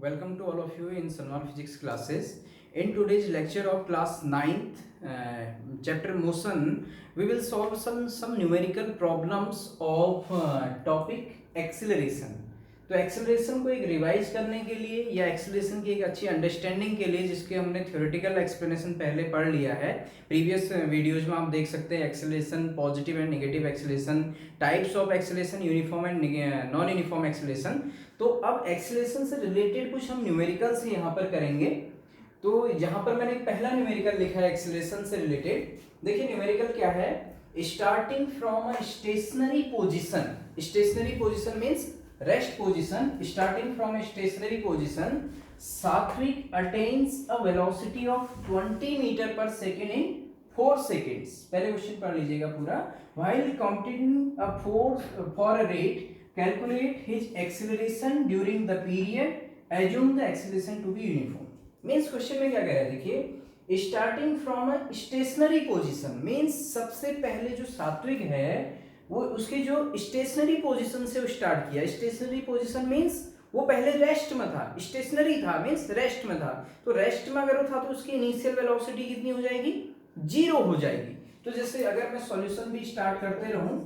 Welcome to all of you in Salman Physics classes. In today's lecture of class 9th, chapter motion, we will solve some numerical problems of topic acceleration. तो acceleration को एक revise करने के लिए या acceleration की एक अच्छी अंडरस्टैंडिंग के लिए, जिसके हमने थ्योरेटिकल एक्सप्लेनेशन पहले पढ़ लिया है प्रीवियस वीडियोज में, आप देख सकते हैं acceleration, positive and negative acceleration, types of acceleration, uniform and non uniform acceleration. तो अब एक्सेलरेशन से रिलेटेड कुछ हम न्यूमेरिकल्स यहाँ पर करेंगे। तो यहाँ पर मैंने एक पहला न्यूमेरिकल लिखा है एक्सेलरेशन से रिलेटेड। देखिए न्यूमेरिकल क्या है, starting from a stationary position. Stationary position means rest position. Starting from a stationary position, Sathwik attains a velocity of 20 meter per second in 4 seconds। पहले क्वेश्चन पढ़ लीजिएगा पूरा। While computing a force for a rate, calculate his acceleration during the period, assume the acceleration to be uniform। Means question में क्या कह रहा है, देखिए starting from a stationary position means सबसे पहले जो सात्विक है वो उसके जो स्टेशनरी पोजीशन से स्टार्ट किया। स्टेशनरी पोजीशन मींस वो पहले रेस्ट में था, स्टेशनरी था मींस रेस्ट में था। तो रेस्ट में अगर वो था तो उसकी इनिशियल वेलोसिटी कितनी हो जाएगी, 0 हो जाएगी। तो जैसे अगर मैं सॉल्यूशन भी स्टार्ट करते रहूं,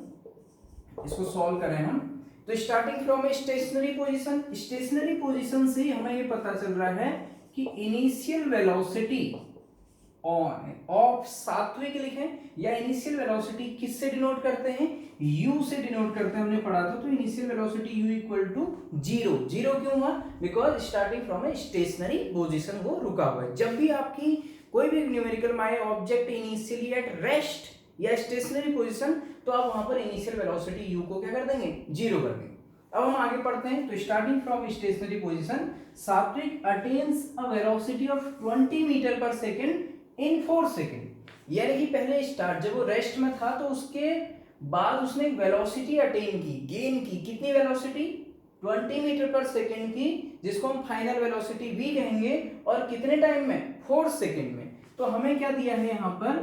इसको सॉल्व करें हम, तो starting from a stationary position, stationary position से हमें ये पता चल रहा है कि इनिशियल वेलोसिटी ऑफ सात्विक लिखें या इनिशियल वेलोसिटी किससे डिनोट करते हैं, u से डिनोट करते हैं, हमने पढ़ा था। तो initial velocity u equal to 0। 0 क्यों हुआ, because starting from a stationary position वो रुका हुआ है। जब भी आपकी कोई भी numerical my object initially at rest या स्टेशनरी पोजीशन, तो आप वहां पर इनिशियल वेलोसिटी u को क्या कर देंगे, 0 कर देंगे। अब हम आगे पढ़ते हैं। तो starting from stationary position, Satvik attains a velocity of 20 metre per second in 4 second. यानी कि पहले स्टार्ट जब वो रेस्ट में था तो उसके बाद उसने एक वेलोसिटी अटेन की, गेन की। कितनी वेलोसिटी, 20 मीटर पर सेकेंड की, जिसको हम फाइनल वेलोसिटी v कहेंगे। और कितने टाइम में, 4 सेकेंड में। तो हमें क्या दिया है यहाँ पर,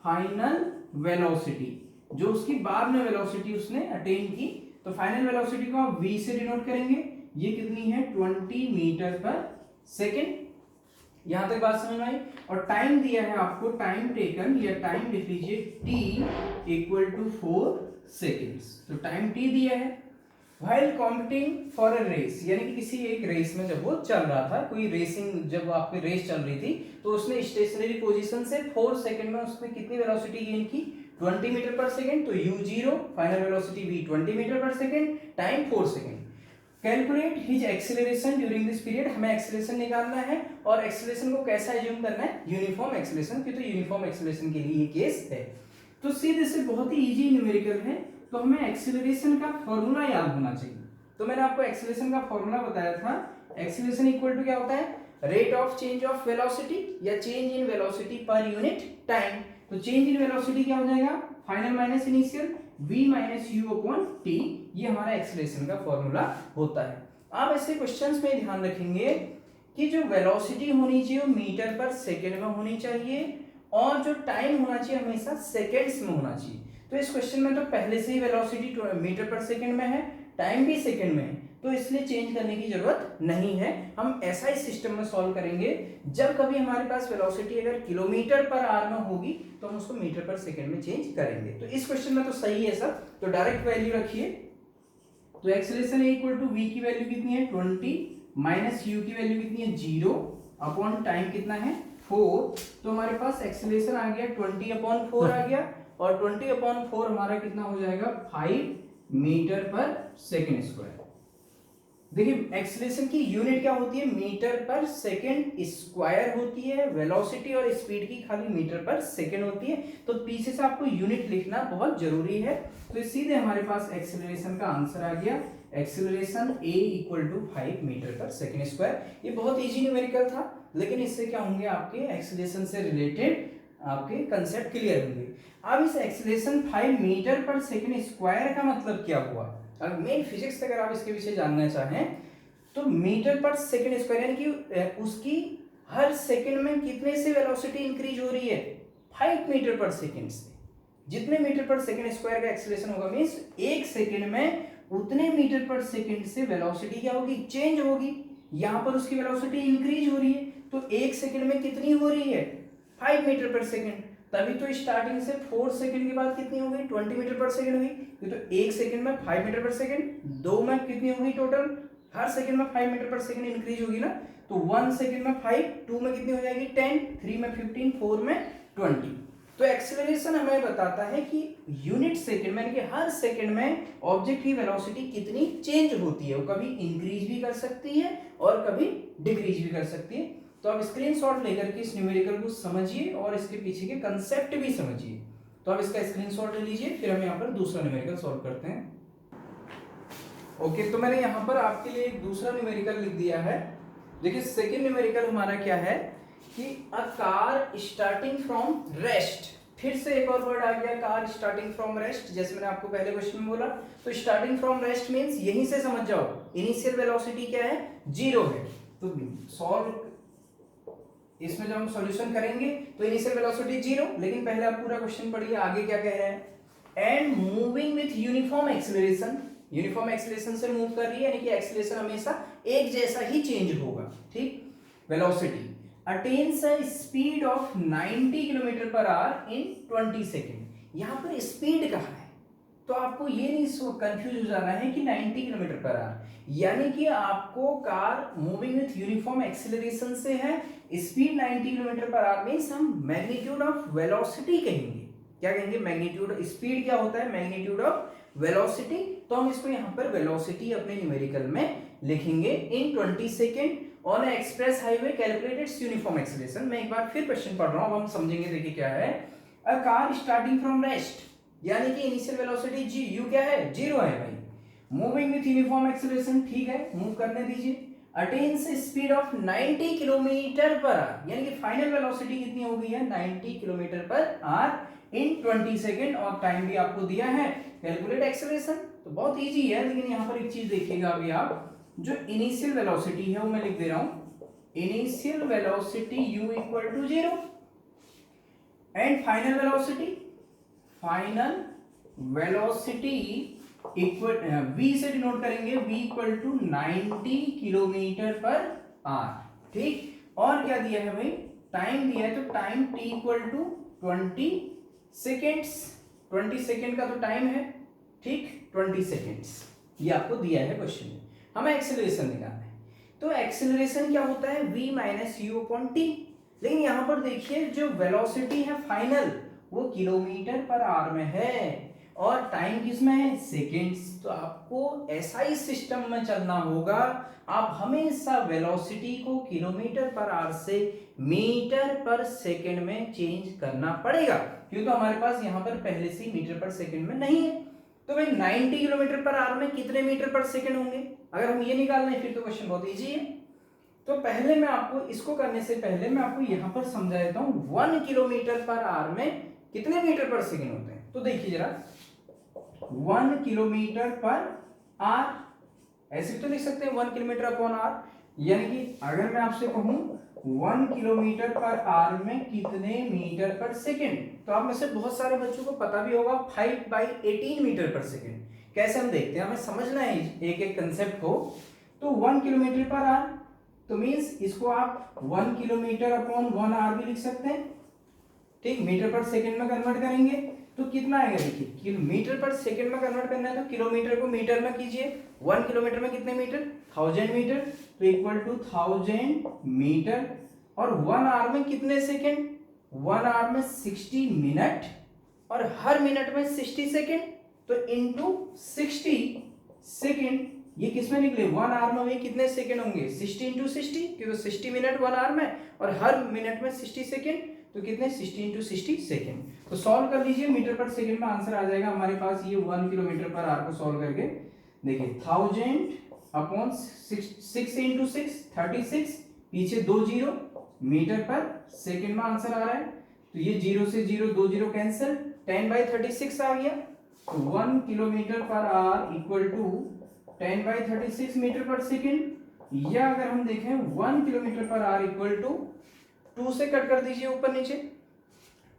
फाइनल वेलोसिटी, जो उसकी बाद में वेलोसिटी उसने अटेन की। तो फाइनल वेलोसिटी को आप v से डिनोट करेंगे। ये कितनी है, 20 मीटर पर सेकेंड। यहां तक बात समझ में आई। और टाइम दिया है आपको, टाइम टेकन या टाइम लिख लीजिए t इक्वल टू 4 सेकेंड्स। तो टाइम t दिया है। While competing for a race, यानी कि किसी एक रेस में जब वो चल रहा था, कोई रेसिंग, जब आपकी रेस चल रही थी, तो उसने स्टेशनरी पोजीशन से 4 सेकेंड में उसने कितनी वेलोसिटी गेन की, 20 मीटर पर सेकेंड। तो u 0, final velocity v 20 metre per second, time 4 second. Calculate his acceleration during this period, हमें एक्सेलरेशन निकालना है। और एक्सेलरेशन को कैसा एज्यूम करना है, यूनिफॉर्म एक्सेलरेशन, क्योंकि यूनिफॉर्म एक्सेलरेशन के लिए ये केस है। तो सीधे से बहुत ही इजी न्यूमेरिकल है। तो हमें एक्सेलरेशन का फॉर्मूला याद होना चाहिए। तो मैंने आपको एक्सेलरेशन का फॉर्मूला बताया था। एक्सेलरेशन इक्वल टू क्या होता है, rate of change of velocity या change in velocity per unit time. तो चेंज इन वेलोसिटी क्या हो जाएगा, final minus initial, v minus you upon t. ये हमारा एक्सेलरेशन का फॉर्मूला होता है। आप ऐसे क्वेश्चंस में ध्यान रखेंगे कि जो वेलोसिटी होनी चाहिए वो मीटर पर सेकेंड में होनी चाहिए, और जो टाइम होना चाहिए हमेशा सेकेंड्स में होना चाहिए। तो इस क्वेश्चन में तो पहले से ही वेलोसिटी मीटर पर सेकेंड में है, टाइम भी सेकेंड में है, तो इसलिए चेंज करने की जरूरत नहीं है। हम ऐसा ही सिस्टम में सॉल्व करेंगे, जब कभी हमारे पास वेलोसिटी अगर किलोमीटर पर आवर में होगी तो हम उसको मीटर पर सेकेंड में चेंज करेंगे। तो इस क्वेश्चन में तो सही है सब। तो डायरेक्ट वैल्यू रखिए। तो एक्सेलरेशन इक्वल टू v की वैल्यू कितनी है, 20, माइनस u की वैल्यू कितनी है, 0, अपॉन टाइम कितना है, 4। तो हमारे पास एक्सेलरेशन आ गया 20/4 आ गया, और 20/4 हमारा कितना हो जाएगा, 5 मीटर पर सेकेंड स्क्वायर। देखिए एक्सेलरेशन की यूनिट क्या होती है, मीटर पर सेकेंड स्क्वायर होती है। वेलोसिटी और स्पीड की खाली मीटर पर सेकेंड होती है। तो पीछे से आपको यूनिट लिखना बहुत जरूरी है। तो सीधे हमारे पास एक्सेलरेशन का आंसर आ गया, acceleration a equal to 5 metre per second square. ये बहुत इजी न्यूमेरिकल था, लेकिन इससे क्या होंगे, आपके एक्सेलरेशन से रिलेटेड आपके कंसेप्ट क्लियर होंगे। अब इस acceleration 5 metre per second square का मतलब क्या हुआ, अगर मेन फिजिक्स अगर आप इसके विषय जानना चाहें, तो मीटर पर सेकेंड स्क्वायर यानी कि उसकी हर सेकेंड में कितने से वेलोसिटी इंक्रीज हो रही है, 5 मीटर पर सेकेंड से। जितने मीटर पर सेकेंड स्क्वायर का एक्सेलरेशन होगा मींस 1 सेकेंड में उतने मीटर पर सेकेंड से वेलोसिटी क्या होगी, चेंज होगी। यहाँ पर उसकी वेलोसिटी इंक्रीज हो रही है, तो 1 सेकंड में कितनी हो रही है 5 मीटर पर सेकंड, तभी तो स्टार्टिंग से 4 सेकंड के बाद कितनी हो गई 20 मीटर पर सेकंड हुई। ये तो 1 सेकंड में 5 मीटर पर सेकंड, 2 में कितनी हो गई टोटल, हर सेकंड में 5 मीटर पर सेकंड इंक्रीज होगी ना, तो 1 सेकंड में 5, 2 में कितनी हो जाएगी 10, 3 में 15, 4 में 20। तो एक्सेलरेशन हमें बताता है कि यूनिट सेकंड में, यानी कि हर सेकंड में ऑब्जेक्ट की वेलोसिटी कितनी चेंज होती है, वो कभी इंक्रीज भी कर सकती है और कभी डिक्रीज भी कर सकती है। तो आप स्क्रीनशॉट लेकर के इस न्यूमेरिकल को समझिए और इसके पीछे के कंसेप्ट भी समझिए। तो आप इसका स्क्रीनशॉट ले लीजिए, फिर हम यहाँ पर दूसरा न्यूमेरिकल सॉल्व करते हैं। ओके, तो मैंने यहाँ पर आपके लिए एक दूसरा न्यूमेरिकल लिख दिया है। देखिए सेकेंड न्यूमेरिकल हमारा क्या है कि a car starting from rest, फिर से एक और वर्ड आ गया कार स्टार्टिंग फ्रॉम रेस्ट, जैसे मैंने आपको पहले क्वेश्चन में बोला। तो स्टार्टिंग फ्रॉम रेस्ट मींस यहीं से समझ जाओ इनिशियल वेलोसिटी क्या है 0 है। तो सॉल्व इसमें जब हम सॉल्यूशन करेंगे तो इनिशियल वेलोसिटी 0, लेकिन पहले आप पूरा क्वेश्चन पढ़िए आगे क्या कह रहा है। And moving with uniform acceleration, uniform acceleration से मूव कर रही है, यानी कि एक्सेलरेशन हमेशा एक जैसा ही चेंज होगा, ठीक। Velocity attains a speed of 90 kilometre per hour in 20 second. यहाँ पर स्पीड कहाँ है, तो आपको ये नहीं कंफ्यूज हो जाना है कि 90 किलोमीटर पर आवर, यानी कि आपको car moving with uniform acceleration से है, speed 90 kilometre per our means हम मैग्नीट्यूड ऑफ वेलोसिटी कहेंगे। क्या कहेंगे, मैग्नीट्यूड। स्पीड क्या होता है, मैग्नीट्यूड ऑफ वेलोसिटी। तो हम इसको यहाँ पर वेलोसिटी अपने न्यूमेरिकल में लिखेंगे इन 20 second on express highway calculated uniform acceleration. मैं एक बार फिर क्वेश्चन पढ़ रहा हूँ, अब हम समझेंगे। देखिए क्या है, a car starting from rest, यानी कि इनिशियल वेलोसिटी जी यू क्या है 0 है भाई, मूविंग विथ यूनिफॉर्म एक्सेलरेशन, ठीक है मूव करने दीजिए, attains speed of 90 kilometre per our, यानी कि फाइनल वेलोसिटी कितनी हो गई है 90 किलोमीटर पर आवर इन 20 सेकेंड, और टाइम भी आपको दिया है, कैलकुलेट एक्सेलरेशन। तो बहुत इजी है, लेकिन यहाँ पर एक चीज देखिएगा अभी आप, जो इनिशियल वेलोसिटी है वो मैं लिख दे रहा हूं, initial velocity u equal to 0 and final velocity, final velocity equal v से डिनोट करेंगे, v equal to 90 kilometre per hour, ठीक। और क्या दिया है भाई, टाइम दिया है, तो time t equal to 20 seconds, 20 second का तो टाइम है, ठीक 20 सेकेंड्स, ये आपको दिया है क्वेश्चन में। हमें एक्सेलरेशन निकालना है, तो एक्सेलरेशन क्या होता है v minus you upon T, लेकिन यहां पर देखिए जो वेलोसिटी है फाइनल वो किलोमीटर पर आवर में है और टाइम किसमें है सेकेंड्स। तो आपको ऐसा ही सिस्टम में चलना होगा, आप हमेशा वेलोसिटी को किलोमीटर पर आवर से मीटर पर सेकेंड में चेंज करना पड़ेगा, क्योंकि तो हमारे पास यहाँ पर पहले से मीटर पर सेकेंड में नहीं है। तो भाई 90 किलोमीटर पर आवर में कितने मीटर पर सेकेंड होंगे, अगर हम ये निकाल लें फिर तो क्वेश्चन बहुत इजी है। तो पहले मैं आपको इसको करने से पहले मैं आपको यहाँ पर समझा देता हूँ 1 किलोमीटर पर आवर में कितने मीटर पर सेकेंड होते हैं। तो देखिए जरा 1 किलोमीटर पर आवर ऐसे तो लिख सकते हैं 1 किलोमीटर अपॉन आवर, यानी कि अगर मैं आपसे कहूं 1 किलोमीटर पर आवर में कितने मीटर पर सेकेंड, तो आप में से बहुत सारे बच्चों को पता भी होगा 5/18 मीटर पर सेकेंड। कैसे हम देखते हैं, हमें समझना है एक एक कंसेप्ट को। तो 1 किलोमीटर पर आवर, तो मींस इसको आप 1 किलोमीटर अपॉन 1 आवर भी लिख सकते हैं, ठीक। मीटर पर सेकेंड में कन्वर्ट करेंगे तो कितना आएगा, देखिए किलोमीटर पर सेकेंड में कन्वर्ट करना है तो किलोमीटर को मीटर में कीजिए, 1 किलोमीटर में कितने मीटर 1000 मीटर, तो इक्वल टू 1000 मीटर। और 1 आवर में कितने सेकेंड, 1 आवर में 60 मिनट और हर मिनट में 60 सेकेंड, तो इनटू 60 सेकेंड, ये किसमें निकले 1 आवर में कितने सेकेंड होंगे 60 इंटू 60, क्योंकि 60 मिनट 1 आवर में और हर मिनट में 60 सेकेंड, तो कितने 60 इंटू 60 सेकेंड। तो सॉल्व कर लीजिए, मीटर पर सेकेंड में आंसर आ जाएगा हमारे पास। ये 1 किलोमीटर पर आवर को सॉल्व करके देखिए 1000 अपॉन 6 इंटू 6 36, पीछे 2 जीरो, मीटर पर सेकेंड में आंसर आ रहा है, तो ये 0 से 0 2 जीरो कैंसिल, 10/36 आ गया। तो 1 kilometre per hour equal to 10/36 metre per second. या अगर हम देखें 1 kilometre per hour equal to 2 से कट कर दीजिए ऊपर नीचे,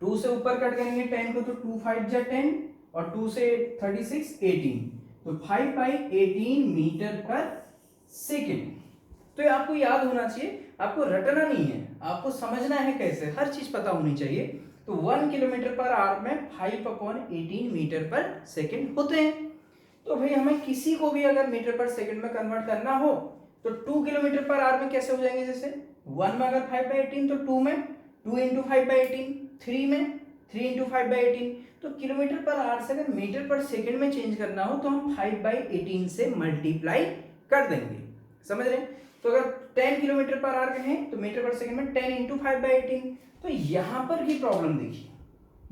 2 से ऊपर कट करेंगे 10 को, तो 2 5 जा 10 और 2 से 36 18, तो 5/18 मीटर पर सेकेंड। तो ये आपको याद होना चाहिए, आपको रटना नहीं है, आपको समझना है कैसे, हर चीज पता होनी चाहिए। तो 1 किलोमीटर पर आवर में 5/18 मीटर पर सेकंड होते हैं। तो भाई हमें किसी को भी अगर मीटर पर सेकंड में कन्वर्ट करना हो तो 2 किलोमीटर पर आवर में कैसे हो जाएंगे, जैसे 1 में अगर 5/18 तो 2 में 2 इंटू 5/18, 3 में 3 इंटू 5/18। तो किलोमीटर पर आवर से अगर मीटर पर सेकंड में चेंज करना हो तो हम 5/18 से मल्टीप्लाई कर देंगे, समझ रहे हैं। तो अगर 10 किलोमीटर पर आवर कहें तो मीटर पर सेकंड में 10 इंटू 5/18। तो यहां पर की प्रॉब्लम देखिए,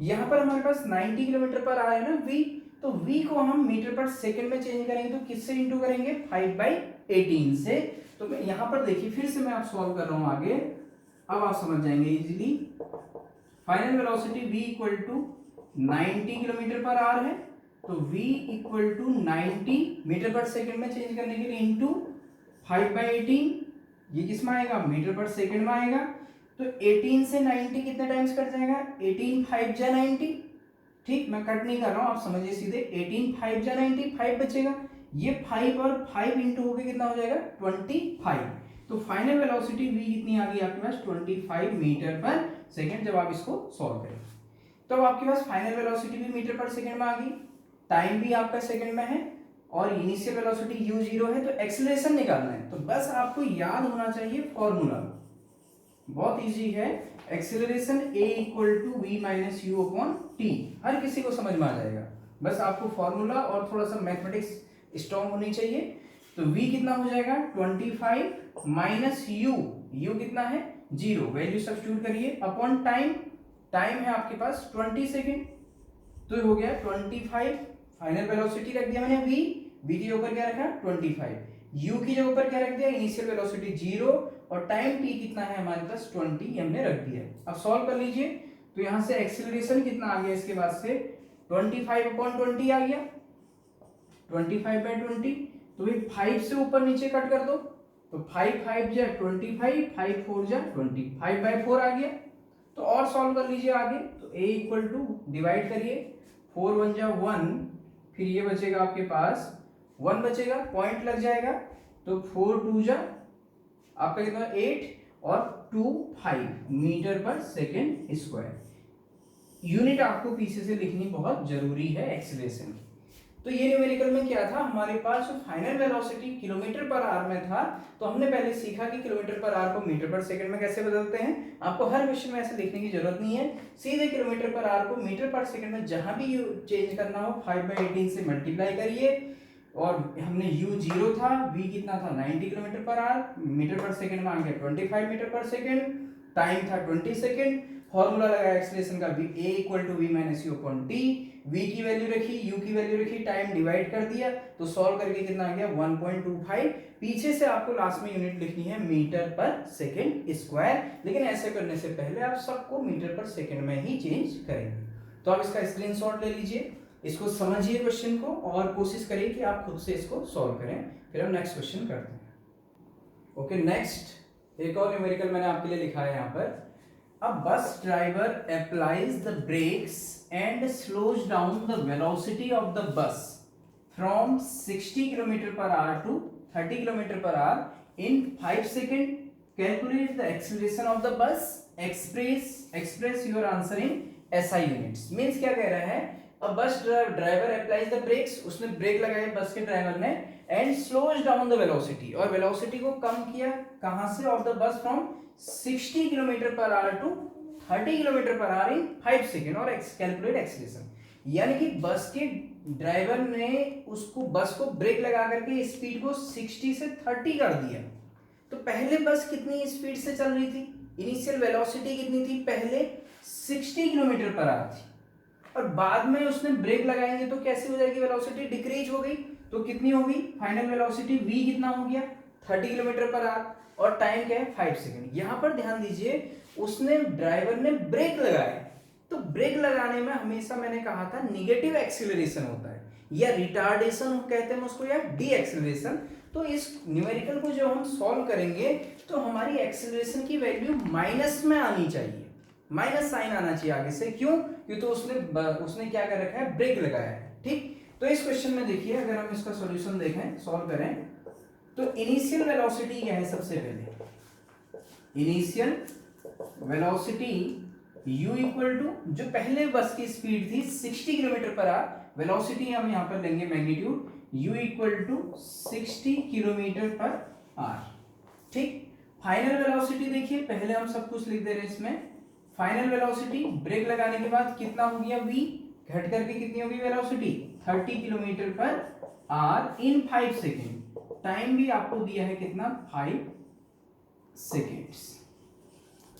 यहां पर हमारे पास 90 किलोमीटर पर आवर है ना v, तो v को हम मीटर पर सेकंड में चेंज करेंगे तो किससे इंटू करेंगे, 5/18 से। तो मैं यहां पर देखिए फिर से मैं आप सॉल्व कर रहा हूं आगे, अब आप समझ जाएंगे easily. Final velocity v equal to 90 kilometre per hour है, तो v equal to 90 metre per second में चेंज करने के लिए इंटू 5/18, ये किस में आएगा, मीटर पर सेकंड में आएगा। तो 18 से 90 कितने टाइम्स कट जाएगा, 18 5 जा 90, ठीक, मैं कट नहीं कर रहा हूं, आप समझिए सीधे, 18 5 जा 90, 5 बचेगा, ये 5 और 5 इंटू होकर कितना हो जाएगा, 25। तो फाइनल वेलोसिटी v कितनी आ गई आपके पास, 25 मीटर पर सेकंड, जब आप इसको सॉल्व करें। तो अब आपके पास फाइनल वेलोसिटी भी मीटर पर सेकंड में आ गई, टाइम भी आपका सेकंड में है, और इनिशियल वेलोसिटी u0 है, तो एक्सेलरेशन निकालना है। तो बस आपको याद होना चाहिए फॉर्मूला, बहुत इजी है, acceleration a equal to we minus you upon t, हर किसी को समझ में आ जाएगा, बस आपको फॉर्मूला और थोड़ा सा मैथमेटिक्स स्ट्रॉन्ग होनी चाहिए। तो v कितना हो जाएगा, 25 माइनस u कितना है 0, वैल्यू सब्स्टिट्यूट करिए, अपॉन टाइम, टाइम है आपके पास 20 सेकेंड, तो हो गया 25, फाइनल वेलोसिटी रख दिया मैंने v के ऊपर क्या रखा 25, u की जगह पर क्या रख दिया, इनिशियल वेलोसिटी 0, और टाइम t कितना है हमारे पास 20 हमने रख दिया। अब सॉल्व कर लीजिए, तो यहां से एक्सीलरेशन कितना आ गया, इसके बाद से 25/20 आ गया, 25/20, तो ये 5 से ऊपर नीचे कट कर दो, तो 5 5 जा 25, 5 4 जा 20, 5/4 आ गया। तो और सॉल्व कर लीजिए आगे, तो a इक्वल टू डिवाइड करिए, 4 1 जा 1, फिर ये बचेगा आपके पास 1 बचेगा, पॉइंट लग जाएगा, तो 4 2 जा आपका कितना 8, और 2 5 metre per second square. Unit आपको पीछे से लिखनी बहुत जरूरी है एक्सीलरेशन की। तो ये न्यूमेरिकल में क्या था, हमारे पास जो final velocity kilometre per our में था, तो हमने पहले सीखा कि किलोमीटर पर आवर को मीटर पर सेकंड में कैसे बदलते हैं। आपको हर क्वेश्चन में ऐसे लिखने की जरूरत नहीं है, सीधे किलोमीटर पर आवर को मीटर पर सेकंड में जहां भी चेंज करना हो 5/18 से मल्टीप्लाई करिए, और हमने u0 था, v कितना था 90 kilometre per our, metre per second में आ गया 25 मीटर पर सेकंड, टाइम था 20 सेकंड, फॉर्मूला लगाया एक्सीलरेशन का a equal to we minus you upon T, v की वैल्यू रखी, u की वैल्यू रखी, टाइम डिवाइड कर दिया, तो सॉल्व करके कितना आ गया 1.25। पीछे से आपको लास्ट में यूनिट लिखनी है मीटर पर सेकंड स्क्वायर, लेकिन ऐसे करने से पहले आप सबको मीटर पर सेकंड में ही चेंज करेंगे। तो आप इसका स्क्रीनशॉट ले लीजिए, इसको समझिए क्वेश्चन को, और कोशिश करिए कि आप खुद से इसको सॉल्व करें, फिर हम नेक्स्ट क्वेश्चन करते हैं। ओके, नेक्स्ट एक और न्यूमेरिकल मैंने आपके लिए लिखा है यहाँ पर। A bus driver applies the brakes and slows down the velocity of the bus from 60 km per hour to 30 km per hour in 5 seconds. Calculate the acceleration of the bus. Express your answer in SI units. Means क्या कह रहा है, A bus driver applies the brakes, उसने break लगाए बस के driver ने, and slows down the velocity, और वेलोसिटी को कम किया कहां से, of the bus from 60 kilometre per hour to 30 kilometre per hour in 5 second, और कैलकुलेट एक्सीलरेशन। यानी कि बस के ड्राइवर ने उसको बस को ब्रेक लगा करके स्पीड को 60 से 30 कर दिया। तो पहले बस कितनी स्पीड से चल रही थी, इनिशियल वेलोसिटी कितनी थी, पहले 60 किलोमीटर पर आवर थी, और बाद में उसने ब्रेक लगाएंगे तो कैसी हो जाएगी, वेलोसिटी डिक्रीज हो गई, तो कितनी होगी फाइनल वेलोसिटी, v कितना हो गया 30 किलोमीटर पर आवर, और टाइम क्या है 5 सेकंड। यहां पर ध्यान दीजिए, उसने ड्राइवर ने ब्रेक लगाया, तो ब्रेक लगाने में हमेशा मैंने कहा था निगेटिव एक्सीलरेशन होता है, या रिटार्डेशन कहते हैं उसको, या डी एक्सीलरेशन। तो इस न्यूमेरिकल को जो हम सॉल्व करेंगे तो हमारी एक्सीलरेशन की वैल्यू माइनस में आनी चाहिए, माइनस साइन आना चाहिए आगे से, क्यों, क्योंकि तो उसने क्या कर रखा है, ब्रेक लगाया है। ठीक, तो इस क्वेश्चन में देखिए, अगर हम इसका सॉल्यूशन देखें, सॉल्व करें, तो इनिशियल वेलोसिटी क्या है, सबसे पहले initial velocity u equal to, जो पहले बस की स्पीड थी 60 किलोमीटर पर आवर, वेलोसिटी हम यहाँ पर लेंगे magnitude, u equal to 60 kilometre per hour. ठीक, फाइनल वेलोसिटी देखिए, पहले हम सब कुछ लिख दे रहे हैं इसमें। फाइनल वेलोसिटी ब्रेक लगाने के बाद कितना हो गया, v घट करके कितनी होगी velocity, 30 kilometre per hour in 5 second. Time भी आपको दिया है कितना, 5 सेकेंड्स।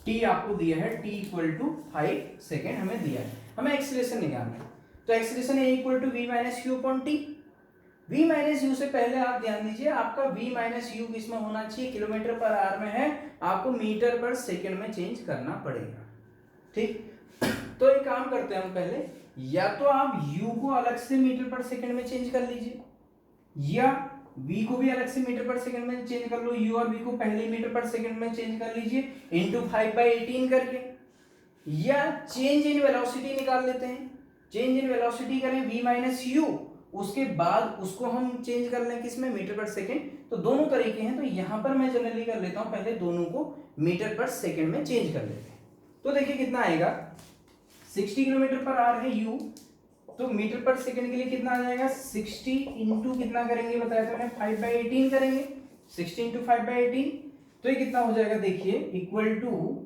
t आपको दिया है, t इक्वल टू 5 सेकेंड हमें दिया है, हमें एक्सीलरेशन निकालना है। तो एक्सीलरेशन है equal to v minus you upon T. v minus U से पहले आप ध्यान दीजिए, आपका v माइनस यू किसमें होना चाहिए, किलोमीटर पर आवर में है, आपको मीटर पर सेकेंड में चेंज करना पड़ेगा। ठीक, तो एक काम करते हैं हम पहले, या तो आप u को अलग से मीटर पर सेकेंड में चेंज कर लीजिए, या v को भी अलग से मीटर पर सेकंड में चेंज कर लो, u और v को पहले मीटर पर सेकंड में चेंज कर लीजिए इनटू 5/18 करके, या चेंज इन वेलोसिटी निकाल लेते हैं। चेंज इन वेलोसिटी करें v माइनस यू, उसके बाद उसको हम चेंज कर लें किसमें, मीटर पर सेकंड। तो दोनों तरीके हैं, तो यहां पर मैं जनरली कर लेता हूं, पहले दोनों को मीटर पर सेकंड में चेंज कर लेते हैं। तो देखिए कितना आएगा, 60 किलोमीटर पर आवर है u, तो मीटर पर सेकंड के लिए कितना आ जाएगा, 60 इंटू कितना करेंगे बताया था मैंने, 5/18 करेंगे, 60 इंटू 5/18, तो ये कितना हो जाएगा देखिए, इक्वल टू,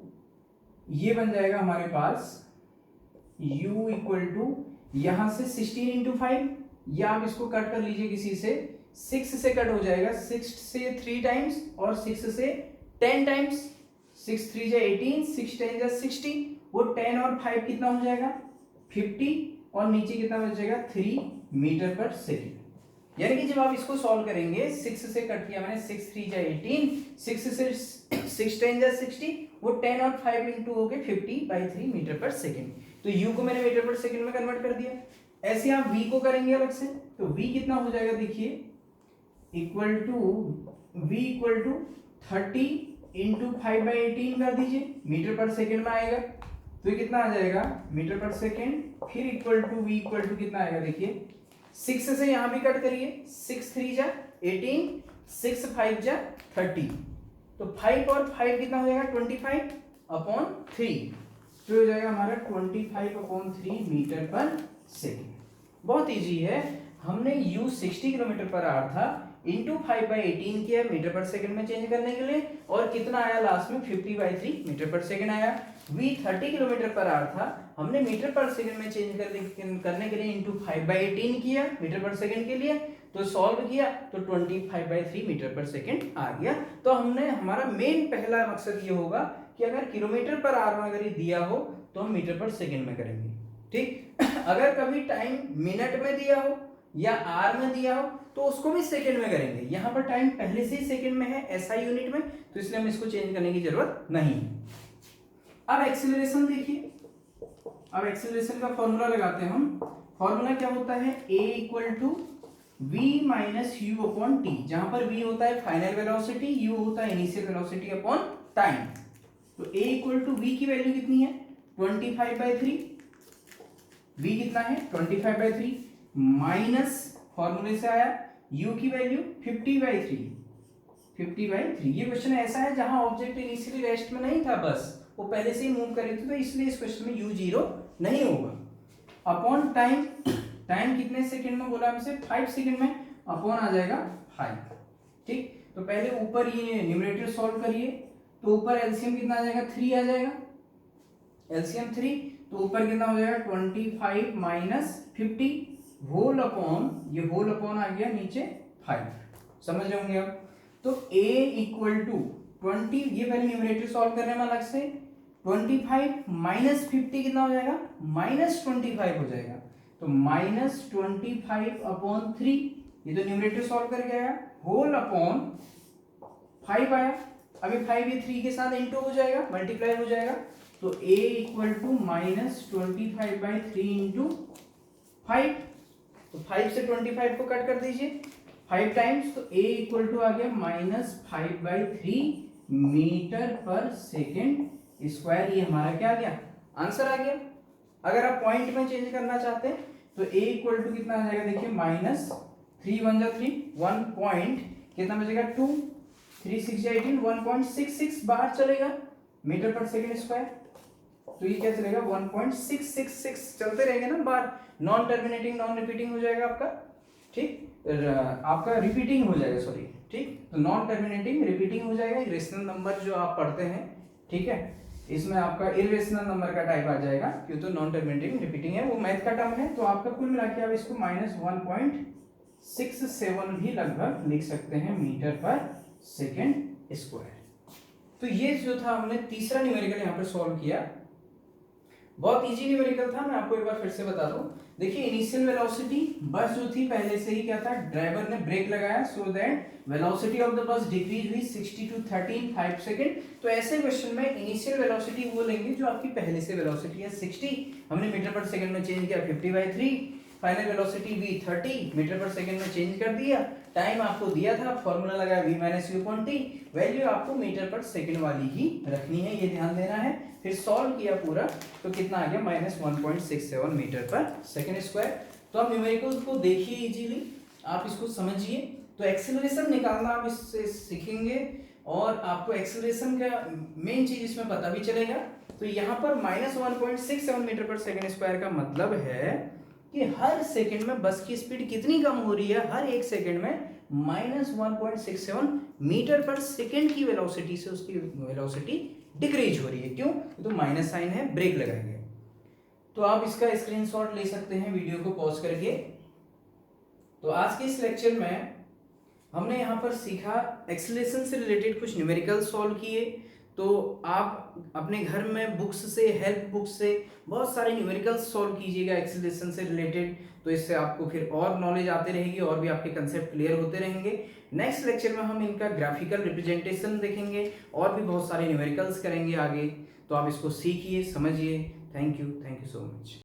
ये बन जाएगा हमारे पास u इक्वल टू, यहां से 16 इंटू 5, या आप इसको कट कर लीजिए किसी से, 6 से कट हो जाएगा, 6 से 3 टाइम्स और 6 से 10 टाइम्स, 6 3 जा 18, 6 10 जा 60, वो 10 और 5 कितना हो जाएगा 50, और नीचे कितना बचेगा 3 मीटर पर सेकेंड। यानी कि जब आप इसको सॉल्व करेंगे, 6 से कट किया मैंने, 6 3 जा 18, 6 से 6 10 जा 60, वो 10 और 5 इंटू हो गए 50/3 मीटर पर सेकेंड। तो u को मैंने मीटर पर सेकेंड में कन्वर्ट कर दिया। ऐसे आप v को करेंगे अलग से, तो v कितना हो जाएगा देखिए, equal to v equal to 30 into 5/18 कर दीजिए, मीटर पर सेकेंड में आएगा, तो ये कितना आ जाएगा मीटर पर सेकेंड, फिर equal to v equal to कितना आएगा देखिए, 6 से यहां भी कट करिए, 6 3 जा 18, 6 5 जा 30, तो 5 और 5 कितना हो जाएगा 25/3, तो हो जाएगा हमारा 25/3 मीटर पर सेकेंड। बहुत इजी है, हमने u 60 किलोमीटर पर आवर था, इंटू 5/18 किया मीटर पर सेकंड में चेंज करने के लिए, और कितना आया लास्ट में 50/3 मीटर पर सेकंड आया। v 30 किलोमीटर पर आवर था, हमने मीटर पर सेकंड में चेंज करने के लिए इंटू 5/18 किया मीटर पर सेकंड के लिए, तो सॉल्व किया तो 25/3 मीटर पर सेकंड आ गया। तो हमने, हमारा मेन पहला मकसद ये होगा कि अगर किलोमीटर पर आवर में अगर ये दिया हो तो हम मीटर पर सेकंड में करेंगे। ठीक, अगर कभी टाइम मिनट में दिया हो या आर में दिया हो तो उसको भी सेकंड में करेंगे। यहाँ पर टाइम पहले से ही सेकंड में है एसआई यूनिट में, तो इसलिए हम इसको चेंज करने की जरूरत नहीं है। अब एक्सीलरेशन देखिए, अब एक्सीलरेशन का फॉर्मूला लगाते हैं हम। फॉर्मूला क्या होता है, a equal to v minus you upon T, जहां पर v होता है फाइनल वेलोसिटी, u होता है इनिशियल वेलोसिटी अपॉन टाइम। तो a इक्वल टू v की वैल्यू कितनी है 25/3, v कितना है 25/3 माइनस फॉर्मूले से आया u की वैल्यू 50/3। ये क्वेश्चन ऐसा है जहां ऑब्जेक्ट इनिशियली रेस्ट में नहीं था, बस वो पहले से ही मूव कर रही थी, तो इसलिए इस क्वेश्चन में u 0 नहीं होगा। अपॉन टाइम, टाइम कितने सेकंड में बोला हमसे 5 सेकंड में, अपॉन आ जाएगा 5। ठीक, तो पहले ऊपर ये न्यूमरेटर सॉल्व करिए, तो ऊपर एलसीएम कितना आ जाएगा 3 आ जाएगा, एलसीएम 3, तो ऊपर कितना हो जाएगा 25 माइनस 50 होल अपॉन, ये होल अपॉन आ गया नीचे 5, समझ रहे होंगे आप। तो a इक्वल टू 20, ये पहले न्यूमरेटर सॉल्व करने में अलग से, 25 माइनस 50 कितना हो जाएगा -25 हो जाएगा, तो -25/3, ये तो न्यूमरेटर सॉल्व करके आया, होल अपॉन 5 आया। अभी 5 ये 3 के साथ इंटू हो जाएगा, मल्टीप्लाई हो जाएगा, तो a इक्वल टू -25/3 इंटू 5, तो 5 से 25 को कट कर दीजिए 5 टाइम्स, तो a इक्वल टू आ गया -5/3 मीटर पर सेकेंड स्क्वायर। ये हमारा क्या आ गया, आंसर आ गया। अगर आप पॉइंट में चेंज करना चाहते हैं तो a इक्वल टू कितना आ जाएगा देखिए -3 1 जा 3, 1 कितना बचेगा 2, 3 6 18, 1.66 बाहर चलेगा मीटर पर सेकेंड स्क्वायर। तो ये क्या चलेगा 1.666 चलते रहेंगे ना बाहर, नॉन टर्मिनेटिंग नॉन रिपीटिंग हो जाएगा आपका, ठीक, आपका रिपीटिंग हो जाएगा सॉरी, ठीक, तो नॉन टर्मिनेटिंग रिपीटिंग हो जाएगा। इरेशनल नंबर जो आप पढ़ते हैं, ठीक है, इसमें आपका इरेशनल नंबर का टाइप आ जाएगा, क्यों तो नॉन टर्मिनेटिंग रिपीटिंग है, वो मैथ का टर्म है। तो आपका कुल मिला के आप इसको -1.67 भी लगभग लिख सकते हैं मीटर पर सेकेंड स्क्वायर। तो ये जो था हमने तीसरा न्यूमेरिकल यहाँ पर सॉल्व किया, बहुत इजी न्यूमेरिकल था। मैं आपको एक बार फिर से बता दूं, देखिए इनिशियल वेलोसिटी बस जो थी पहले से ही क्या था, ड्राइवर ने ब्रेक लगाया so that velocity of the bus decrease हुई 60 to 13 सेकंड। तो ऐसे क्वेश्चन में इनिशियल वेलोसिटी वो लेंगे जो आपकी पहले से वेलोसिटी है 60, हमने मीटर पर सेकंड में चेंज किया 50/3, final velocity v 30 metre per second में चेंज कर दिया, टाइम आपको दिया था, फॉर्मूला लगाया v - u/t, वैल्यू आपको मीटर पर सेकंड वाली ही रखनी है, ये ध्यान देना है। फिर सॉल्व किया पूरा तो कितना आ गया -1.67 मीटर पर सेकंड स्क्वायर। तो आप न्यूमेरिकल्स को देखिए इजीली, आप इसको समझिए। तो एक्सेलरेशन निकालना आप इससे सीखेंगे और आपको एक्सेलरेशन का मेन चीज इसमें पता भी चलेगा। तो यहाँ पर -1.67 मीटर पर सेकंड स्क्वायर का मतलब है कि हर सेकंड में बस की स्पीड कितनी कम हो रही है, हर एक सेकंड में -1.67 मीटर पर सेकंड की वेलोसिटी से उसकी वेलोसिटी डिक्रीज हो रही है। क्यों? तो माइनस साइन है, ब्रेक लगाएंगे। तो आप इसका स्क्रीनशॉट ले सकते हैं वीडियो को पॉज करके। तो आज के इस लेक्चर में हमने यहाँ पर सीखा एक्सेलरेशन से रिलेटेड कुछ न्यूमेरिकल सॉल्व किए। तो आप अपने घर में बुक्स से, हेल्प बुक्स से बहुत सारे न्यूमेरिकल्स सॉल्व कीजिएगा एक्सेलरेशन से रिलेटेड, तो इससे आपको फिर और नॉलेज आते रहेगी और भी आपके कंसेप्ट क्लियर होते रहेंगे। नेक्स्ट लेक्चर में हम इनका ग्राफिकल रिप्रेजेंटेशन देखेंगे और भी बहुत सारे न्यूमेरिकल्स करेंगे आगे। तो आप इसको सीखिए, समझिए। Thank you so much.